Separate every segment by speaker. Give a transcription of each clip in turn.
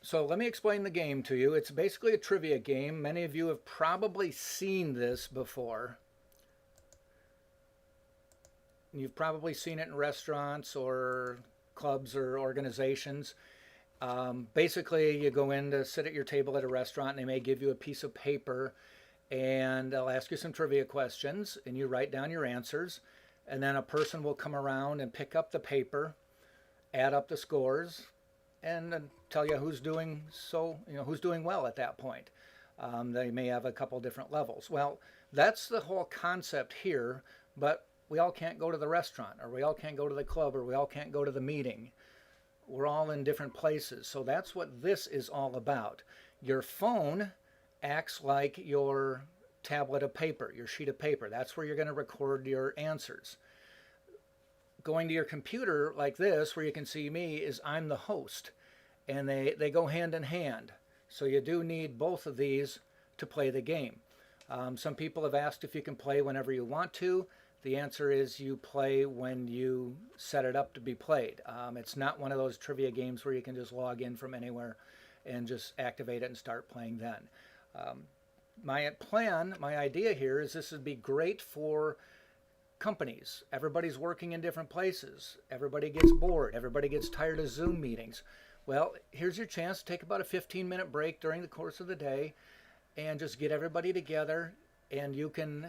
Speaker 1: So let me explain the game to you. It's basically a trivia game. Many of you have probably seen this before. You've probably seen it in restaurants or clubs or organizations. Basically, you go in to sit at your table at a restaurant, and they may give you a piece of paper, and they'll ask you some trivia questions, and you write down your answers. And then a person will come around and pick up the paper, add up the scores, and tell you who's doing well at that point. They may have a couple different levels. Well, that's the whole concept here, but we all can't go to the restaurant, or we all can't go to the club, or we all can't go to the meeting. We're all in different places. So that's what this is all about. Your phone acts like your tablet of paper, your sheet of paper. That's where you're going to record your answers. Going to your computer like this, where you can see me, is I'm the host. And they go hand in hand. So you do need both of these to play the game. Some people have asked if you can play whenever you want to. The answer is you play when you set it up to be played. It's not one of those trivia games where you can just log in from anywhere and just activate it and start playing then. My idea here is this would be great for companies. Everybody's working in different places. Everybody gets bored. Everybody gets tired of Zoom meetings. Well, here's your chance to take about a 15-minute break during the course of the day and just get everybody together, and you can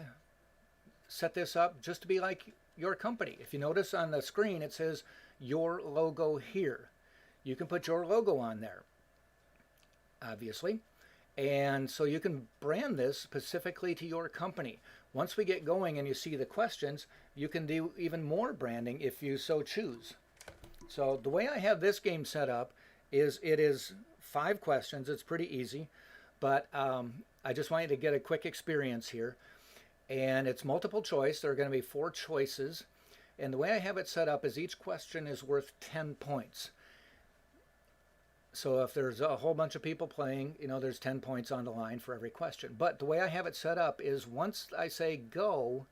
Speaker 1: set this up just to be like your company. If you notice on the screen, it says your logo here. You can put your logo on there, obviously. And so you can brand this specifically to your company. Once we get going and you see the questions, you can do even more branding if you so choose. So the way I have this game set up is it is 5 questions. It's pretty easy, but I just want you to get a quick experience here. And it's multiple choice. There are going to be 4 choices. And the way I have it set up is each question is worth 10 points. So if there's a whole bunch of people playing, there's 10 points on the line for every question. But the way I have it set up is once I say go,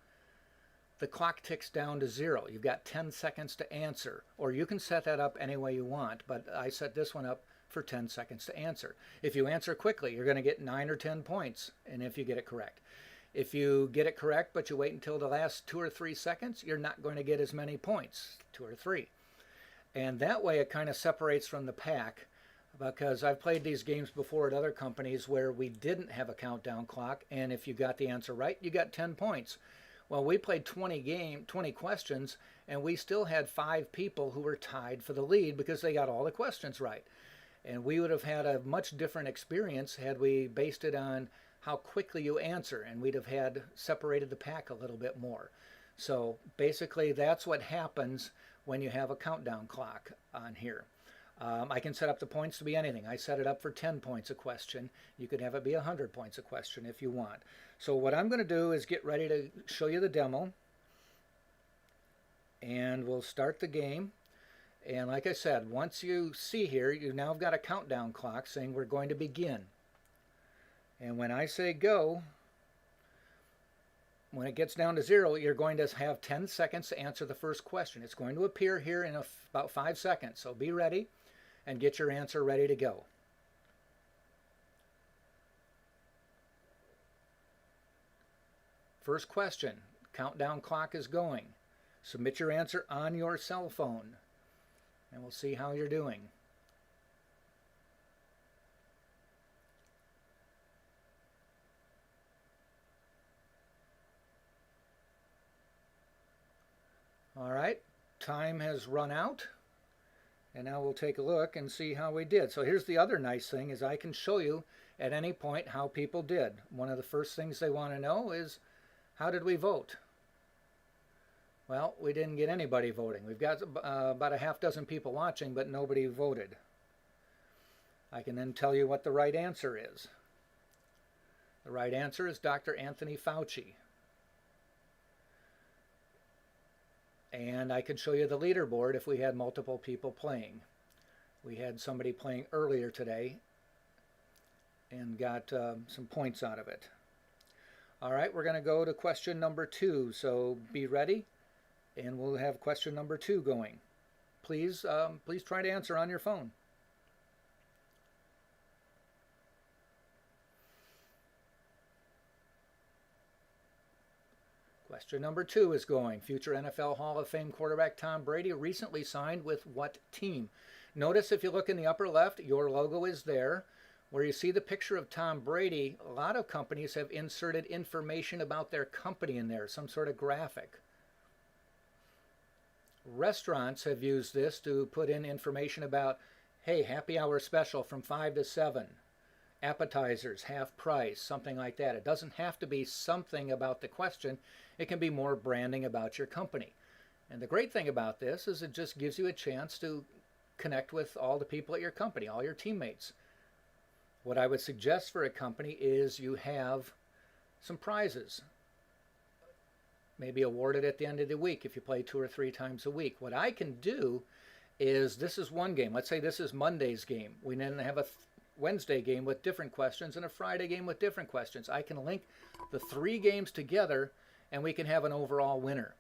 Speaker 1: the clock ticks down to 0. You've got 10 seconds to answer. Or you can set that up any way you want, but I set this one up for 10 seconds to answer. If you answer quickly, you're going to get 9 or 10 points, and if you get it correct. If you get it correct, but you wait until the last 2 or 3 seconds, you're not going to get as many points, 2 or 3. And that way it kind of separates from the pack, because I've played these games before at other companies where we didn't have a countdown clock, and if you got the answer right, you got 10 points. Well, we played 20 questions, and we still had 5 people who were tied for the lead because they got all the questions right. And we would have had a much different experience had we based it on how quickly you answer, and we'd have had separated the pack a little bit more. So basically that's what happens when you have a countdown clock on here. I can set up the points to be anything. I set it up for 10 points a question. You could have it be 100 points a question if you want. So what I'm going to do is get ready to show you the demo, and we'll start the game. And like I said, once you see here, you now have got a countdown clock saying we're going to begin. And when I say go, when it gets down to 0, you're going to have 10 seconds to answer the first question. It's going to appear here in about 5 seconds, so be ready and get your answer ready to go. First question, countdown clock is going. Submit your answer on your cell phone, and we'll see how you're doing. All right, time has run out, and now we'll take a look and see how we did. So here's the other nice thing is I can show you at any point how people did. One of the first things they want to know is, how did we vote? Well, we didn't get anybody voting. We've got about a half dozen people watching, but nobody voted. I can then tell you what the right answer is. The right answer is Dr. Anthony Fauci. And I can show you the leaderboard if we had multiple people playing. We had somebody playing earlier today and got some points out of it. All right, we're going to go to question number 2, so be ready, and we'll have question number 2 going. Please try to answer on your phone. Question number 2 is going. Future NFL Hall of Fame quarterback Tom Brady recently signed with what team? Notice if you look in the upper left, your logo is there. Where you see the picture of Tom Brady, a lot of companies have inserted information about their company in there, some sort of graphic. Restaurants have used this to put in information about, hey, happy hour special from 5 to 7. Appetizers, half price, something like that. It doesn't have to be something about the question. It can be more branding about your company. And the great thing about this is it just gives you a chance to connect with all the people at your company, all your teammates. What I would suggest for a company is you have some prizes, maybe awarded at the end of the week if you play 2 or 3 times a week. What I can do is, this is one game. Let's say this is Monday's game. We then have a Wednesday game with different questions and a Friday game with different questions. I can link the 3 games together and we can have an overall winner.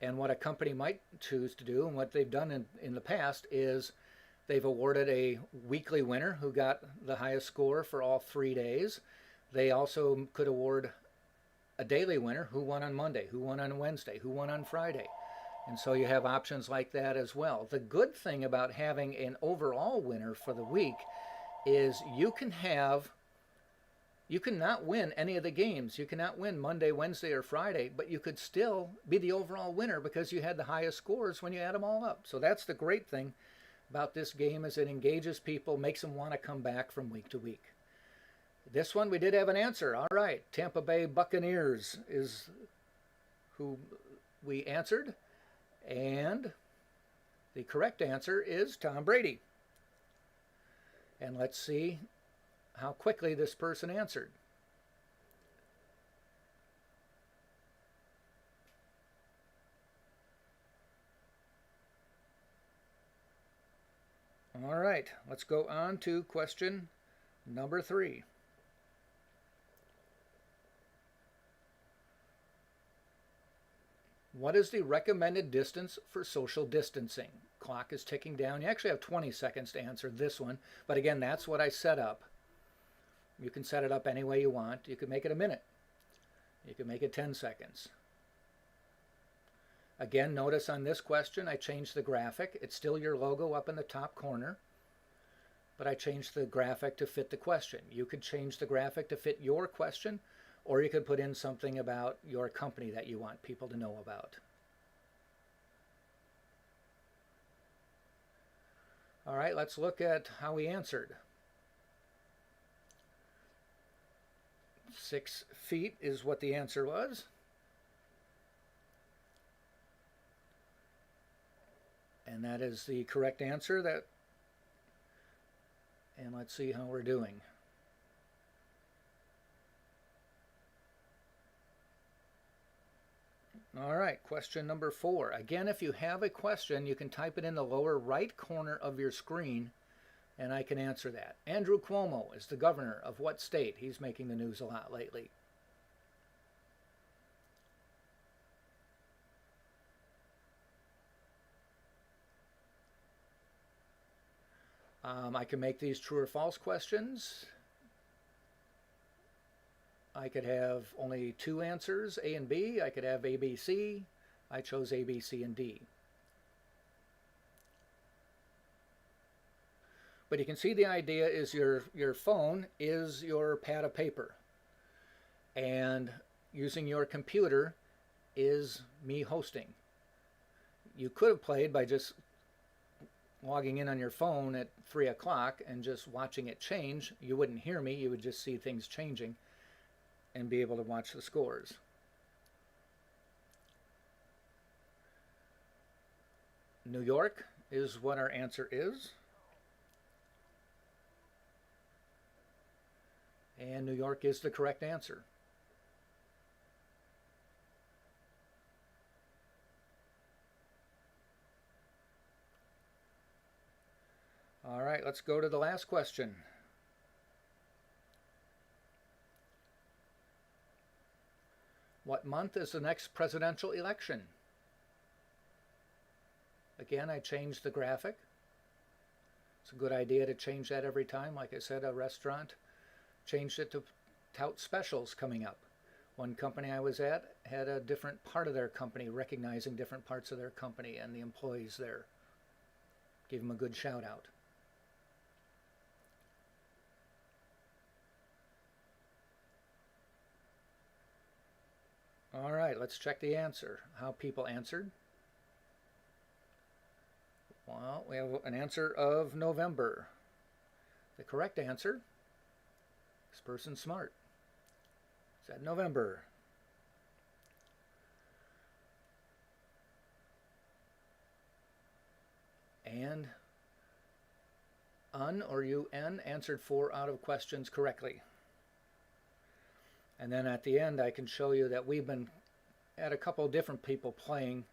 Speaker 1: And what a company might choose to do, and what they've done in the past, is they've awarded a weekly winner who got the highest score for all 3 days. They also could award a daily winner who won on Monday, who won on Wednesday, who won on Friday. And so you have options like that as well. The good thing about having an overall winner for the week is you cannot win any of the games. You cannot win Monday, Wednesday, or Friday, but you could still be the overall winner because you had the highest scores when you add them all up. So that's the great thing about this game, is it engages people, makes them want to come back from week to week. This one we did have an answer. All right, Tampa Bay Buccaneers is who we answered, and the correct answer is Tom Brady. And let's see how quickly this person answered. All right, let's go on to question number 3. What is the recommended distance for social distancing? Clock is ticking down. You actually have 20 seconds to answer this one, but again, that's what I set up. You can set it up any way you want. You could make it a minute. You could make it 10 seconds. Again, notice on this question, I changed the graphic. It's still your logo up in the top corner, but I changed the graphic to fit the question. You could change the graphic to fit your question, or you could put in something about your company that you want people to know about. All right, let's look at how we answered. 6 feet is what the answer was. And that is the correct answer. And let's see how we're doing. All right, question number 4. Again, if you have a question, you can type it in the lower right corner of your screen, and I can answer that. Andrew Cuomo is the governor of what state? He's making the news a lot lately. I can make these true or false questions. I could have only 2 answers, A and B. I could have A, B, C. I chose A, B, C, and D. But you can see the idea is your phone is your pad of paper. And using your computer is me hosting. You could have played by just logging in on your phone at 3 o'clock and just watching it change. You wouldn't hear me. You would just see things changing and be able to watch the scores. New York is what our answer is. And New York is the correct answer. All right, let's go to the last question. What month is the next presidential election? Again, I changed the graphic. It's a good idea to change that every time. Like I said, a restaurant changed it to tout specials coming up. One company I was at had a different part of their company recognizing different parts of their company, and the employees there gave them a good shout out. All right, let's check the answer. How people answered. Well, we have an answer of November. The correct answer, this person's smart, said November. And UN or UN answered 4 out of questions correctly. And then at the end I can show you that we've been at a couple different people playing,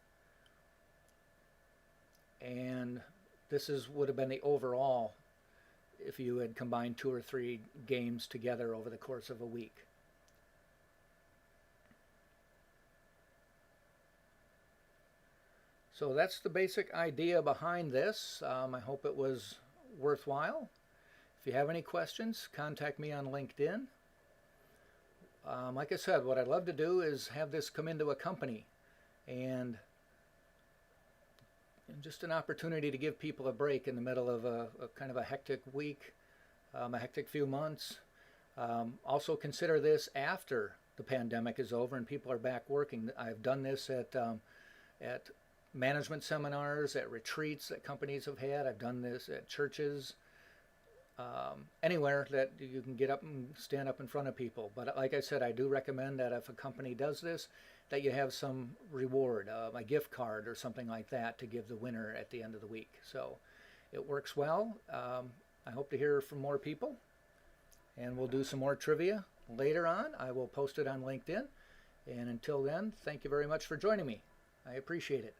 Speaker 1: and this would have been the overall if you had combined 2 or 3 games together over the course of a week. So that's the basic idea behind this. I hope it was worthwhile. If you have any questions, contact me on LinkedIn. Like I said, what I'd love to do is have this come into a company, and just an opportunity to give people a break in the middle of a kind of a hectic week, a hectic few months. Also consider this after the pandemic is over and people are back working. I've done this at management seminars, at retreats that companies have had. I've done this at churches, anywhere that you can get up and stand up in front of people. But like I said, I do recommend that if a company does this, that you have some reward, a gift card or something like that to give the winner at the end of the week. So it works well. I hope to hear from more people, and we'll do some more trivia later on. I will post it on LinkedIn. And until then, thank you very much for joining me. I appreciate it.